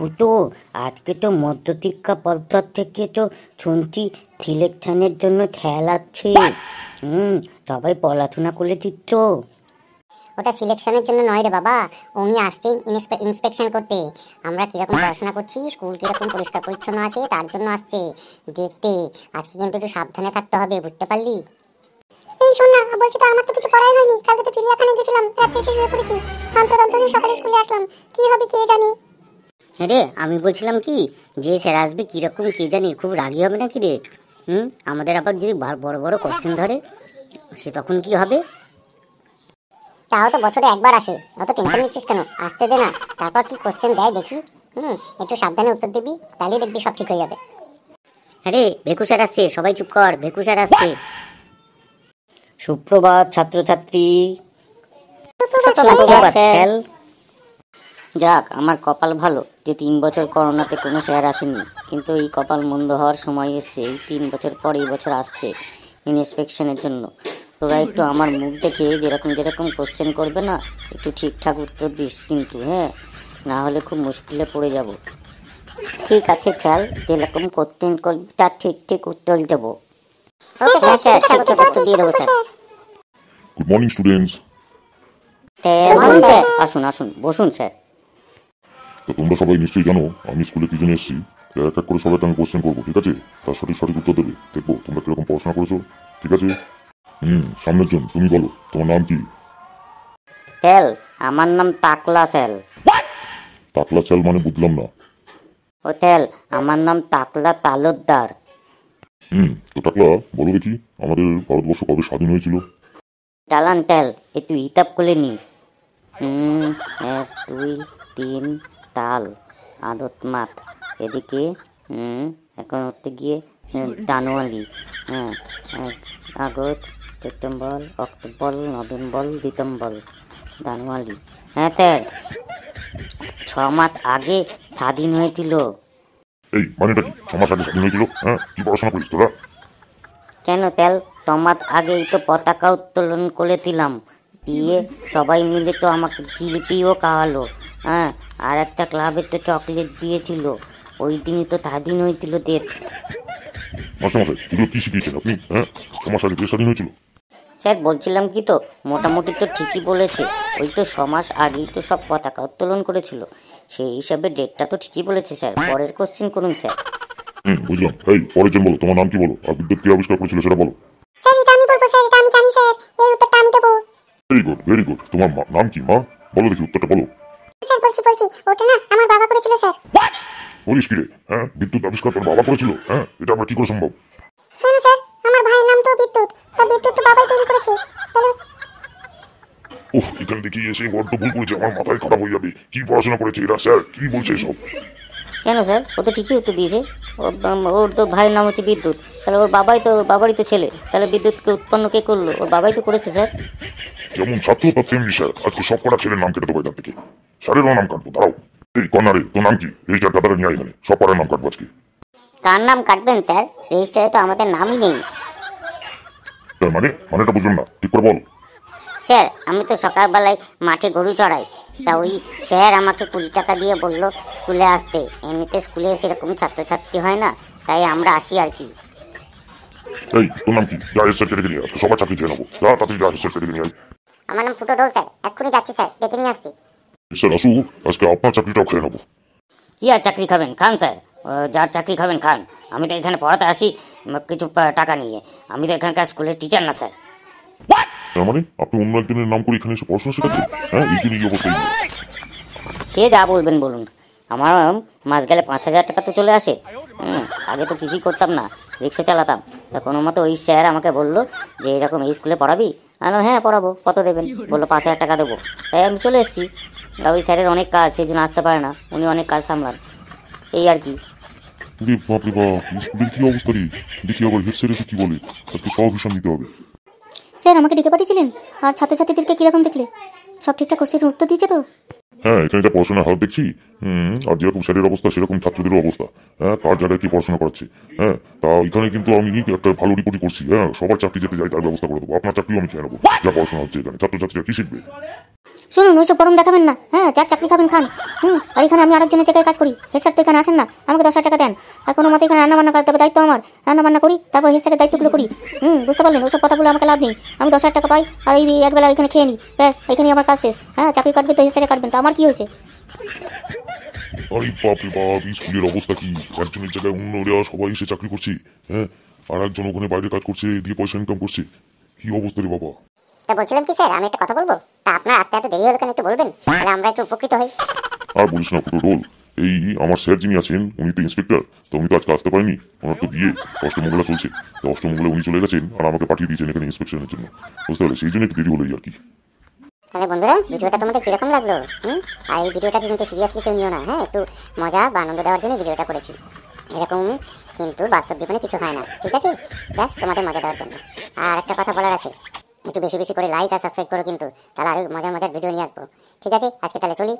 পুতো, আজকে তো মধ্যশিক্ষা পর্ষদ থেকে তো শুনছি সিলেকশনের জন্য খেলাচ্ছে। সবাই পড়াশোনা করে দিচ্ছ? ওটা সিলেকশনের জন্য নয় রে বাবা, উনি আসছেন ইন্সপেকশন করতে। আমরা কিরকম পড়াশোনা করছি, স্কুল কিরকম পরিষ্কার পরিচ্ছন্ন আছে তার জন্য আসছে দেখতে। আজকে কিন্তু একটু সাবধানে থাকতে হবে, বুঝতে পারলি? এই শোন না, বলছি তো আমার তো কিছু পড়াই হয়নি। কালকে তো চিড়িয়াখানায় গেছিলাম, রাতে এসে শুয়ে পড়েছি। অন্তত সকালে স্কুলে আসলাম, কি হবে কে জানি। রে, আমি বলছিলাম কি, যে স্যার আসবে কিরকম কে জানি, খুব রাগি হবে নাকি রে? আমাদের আবার যদি বড় বড় কোশ্চেন ধরে, সে তখন কি হবে? তাও তো বছরে একবার আসে, অত টেনশন নিচ্ছিস কেন? আসতে দে না, তারপর কি কোশ্চেন দেয় দেখি। একটু সাবধানে উত্তর দিবি, তাহলেই দেখবি সব ঠিক হয়ে যাবে। আরে ভেকু স্যার আসছে, সবাই চুপ কর, ভেকু স্যার আসছে। সুপ্রভাত ছাত্রছাত্রী। যাক, আমার কপাল ভালো যে 3 বছর করোনাতে কোনো স্যার আসেনি, কিন্তু এই কপাল মন্দ হওয়ার সময় এসছে। এই 3 বছর পর এই বছর আসছে ইন্সপেকশনের জন্য। তোরা একটু আমার মুখ দেখে যেরকম কোশ্চেন করবে না, একটু ঠিকঠাক উত্তর দিস কিন্তু, হ্যাঁ, না হলে খুব মুশকিলে পড়ে যাব। ঠিক আছে স্যার, যেরকম কোশ্চেন করবি তার ঠিক উত্তর দেবো। ওকে স্যার, ঠিক উত্তর দিয়ে দেবো sir. Good morning students. Sir আসুন বসুন স্যার। তো তোমরা সবাই নিশ্চয়ই জানো আমি স্কুলে কি জন্য এসেছি। এক এক করে সবাইকে আমি কোশ্চেন করবো, ঠিক আছে? তার সঠিক উত্তর দেবে, দেখবো তোমরা কিরকম পড়াশোনা করেছো, ঠিক আছে? সামনের জন, তুমি বলো তোমার নাম কি? স্যার, আমার নাম টাকলা স্যার। টাকলা চাল মানে বুঝলাম না। ও স্যার, আমার নাম টাকলা তালুকদার। তো টাকলা বলো দেখি, আমাদের ভারতবর্ষ কবে স্বাধীন হয়েছিল? চালান টেল, একটু হিসাব করে নি। 1 2 3 তাল আদত মাত, এদিকে এখন হতে গিয়ে জানুয়ারি, আগস্ট সেপ্টেম্বর অক্টোবর নভেম্বর ডিসেম্বর জানুয়ারি। হ্যাঁ স্যার, 6 মাস আগে স্বাধীন হয়েছিল। এই মানেটা কি? 6 মাস আগে স্বাধীন হয়েছিল? কি পড়াশোনা করিস তোরা? কেন তেল, 6 মাস আগেই তো পতাকা উত্তোলন করেছিলাম। দিয়ে সবাই মিলে তো আমাকে জিলিপিও খাওয়ালো, আর একটা ক্লাবে তো চকলেট দিয়েছিল। ওই দিনই তো স্বাধীন হয়েছিল দেশ। মাস্টারমশাই, এগুলো কি শিখিয়েছেন আপনি? 6 মাস আগে দেশ স্বাধীন হয়েছিল? স্যার বলছিলাম কি, তো মোটামুটি তো ঠিকই বলেছে। ওই তো 6 মাস আগেই তো সব পতাকা উত্তোলন করেছিল, সেই হিসাবে ডেটটা তো ঠিকই বলেছে স্যার। পরের কোশ্চেন করুন স্যার। বুঝলাম। এই পরের জন বলো, তোমার নাম কি বলো, আর বিদ্যুৎ কে আবিষ্কার করেছিল সেটা বলো। স্যার এটা আমি বলবো স্যার, এটা আমি জানি স্যার, এই উত্তরটা আমি দেবো। Very good. তোমার নাম কি মা? বলো দেখি উত্তরটা বলো। স্যার বলছি, ওটা না আমার বাবা করেছিল স্যার। বলিস কি রে? বিদ্যুৎ আবিষ্কার তোর বাবা করেছিল? এটা আমরা কি করে সম্ভব? কেন স্যার, আমার ভাইয়ের নাম তো বিদ্যুৎ, তা বিদ্যুৎ তো বাবাই তৈরি করেছে, তাহলে? এখানে দেখি এসে বড্ড ভুল করেছে, আমার মাথায় খারাপ হয়ে যাবে। কি পড়াশোনা করেছে এরা, স্যার কি বলছে এসব? কেন স্যার, ও তো ঠিকই উত্তর দিয়েছে। ওর তো ভাইয়ের নাম হচ্ছে বিদ্যুৎ, তাহলে ওর বাবারই তো ছেলে, তাহলে বিদ্যুৎকে উৎপন্ন কে করলো? ওর বাবাই তো করেছে স্যার। যেমন ছাত্র তার তেমনি স্যার, আজকে সব কটা ছেলের নাম কেটে দেবো এখান থেকে। স্যারেরও নাম কাটবো, দাঁড়াও। এই কর্নারে তোর নাম কি? রেজিস্টার খাতাটা নিয়ে এখানে, সব কটার নাম কাটবো আজকে। কার নাম কাটবেন স্যার? রেজিস্টারে তো আমাদের নামই নেই। স্যার মানেটা বুঝলাম না, ঠিক করে বল। স্যার, আমি তো সকালবেলায় মাঠে গরু চড়াই, তা ওই স্যার আমাকে 20 টাকা দিয়ে বললো স্কুলে আসতে। এমনিতে স্কুলে সেরকম ছাত্রছাত্রী হয় না, তাই আমরা আসি আর কি। এই তোর নাম কি? যা হেড স্যারকে ডেকে নিয়ে আজকে সবার চাকরি খেয়ে নেবো, যা তাড়াতাড়ি যা হেড স্যারকে ডেকে নিয়ে আয়। আমার নাম ফুটো ডোল স্যার, এক্ষুনি যাচ্ছি স্যার, ডেকে নিয়ে আসছি। স্যার আসু, আজকে আপনার চাকরিটাও খেয়ে নেবো। কি আর চাকরি খাবেন, খান স্যার, যার চাকরি খাবেন খান। আমি তো এখানে পড়াতে আসি কিছু টাকা নিয়ে, আমি তো এখানকার স্কুলের টিচার না স্যার। তার মানে আপনি অন্য একজনের নাম করে এখানে এসে পড়াশোনা শেখাচ্ছেন? এই জন্য এই অবস্থা। সে যা বলবেন বলুন, আমার মাস গেলে 5,000 টাকা তো চলে আসে। আগে তো কিছুই করতাম না, রিক্সা চালাতাম। তা কোনো মতো ওই স্যার আমাকে বললো যে এরকম এই স্কুলে পড়াবি। আমি হ্যাঁ পড়াবো, কত দেবেন? বললো 5,000 টাকা দেবো। তাই আমি চলে এসেছি। ওই স্যারের অনেক কাজ, সেই জন্য আসতে পারে না, উনি অনেক কাজ সামলান, এই আর কি। বাপরে বাপ, স্কুলের কি অবস্থা রে? দেখি আবার হেড স্যার এসে কি বলে, আজকে সব হিসাব দিতে হবে। স্যার আমাকে ডেকে পাঠিয়েছিলেন, আর ছাত্রছাত্রীদেরকে কিরকম দেখলে? সব ঠিকঠাক কোশ্চেনের উত্তর দিয়েছে তো? হ্যাঁ, এখানে যা পড়াশোনার হাল দেখছি, আর যেরকম স্যারের অবস্থা সেরকম ছাত্রদেরও অবস্থা। হ্যাঁ, কার জায়গায় কি পড়াশোনা করাচ্ছে। হ্যাঁ, তা এখানে কিন্তু আমি একটা ভালো রিপোর্টই করছি। হ্যাঁ, সবার চাকরি যেতে যাই তার ব্যবস্থা করে দেবো। আপনার চাকরিও আমি খেয়ে নেবো। যা পড়াশোনা হচ্ছে এখানে ছাত্রছাত্রীরা কি শিখবে। শুনুন, ওইসব গরম দেখাবেন না। হ্যাঁ, যার চাকরি খাবেন খান। আর এখানে আমি আরেকজনের জায়গায় কাজ করি। হেড স্যার তো এখানে আসেন না, আমাকে 10,000 টাকা দেন। আর কোনো মতে এখানে রান্না বান্না করতে হবে, দায়িত্ব আমার। রান্না বান্না করি, তারপর হেড স্যারের দায়িত্বগুলো করি। বুঝতে পারলেন? ওসব কথা বলে আমাকে লাভ নেই। আমি 10,000 টাকা পাই আর এই একবেলা এখানে খেয়ে নিই, ব্যাস এখানেই আমার কাজ শেষ। হ্যাঁ, চাকরি কাটবে তো হেড স্যারে কাটবেন, তো আমার কি হয়েছে? আরে বাপরে বাপ, এই স্কুলের অবস্থা কি! একজনের জায়গায় অন্যরা সবাই এসে চাকরি করছে। হ্যাঁ, আর একজন ওখানে বাইরে কাজ করছে, দিয়ে পয়সা ইনকাম করছে। কি অবস্থা রে বাবা! তা বলছিলাম কি স্যার, আমি একটা কথা বলবো। তা আপনার আসতে এত দেরি হলো কেন একটু বলবেন, তাহলে আমরা একটু উপকৃত হই। আর বলিস না ফুটো ডোল, এই আমার স্যার যিনি আছেন উনি তো ইন্সপেক্টর, তো উনি তো আজকে আসতে পারেনি। ওনার তো বিয়ে অষ্টমঙ্গলা চলছে, তো অষ্টমঙ্গলে উনি চলে গেছেন আর আমাকে পাঠিয়ে দিয়েছেন এখানে ইন্সপেকশনের জন্য। বুঝতে পারলে, সেই জন্য একটু দেরি হলো আর কি। তাহলে বন্ধুরা, ভিডিওটা তোমাদের কিরকম লাগলো? আর এই ভিডিওটা কিন্তু সিরিয়াসলি কেউ নিও না। হ্যাঁ, একটু মজা বা আনন্দ দেওয়ার জন্য ভিডিওটা করেছি। এরকম কিন্তু বাস্তব জীবনে কিছু হয় না, ঠিক আছে? জাস্ট তোমাদের মজা দেওয়ার জন্য। আর একটা কথা বলার আছে, একটু বেশি বেশি করে লাইক আর সাবস্ক্রাইব করো কিন্তু, তাহলে আরো মজার মজার ভিডিও নিয়ে আসবো। ঠিক আছে, আজকে তাহলে চলি।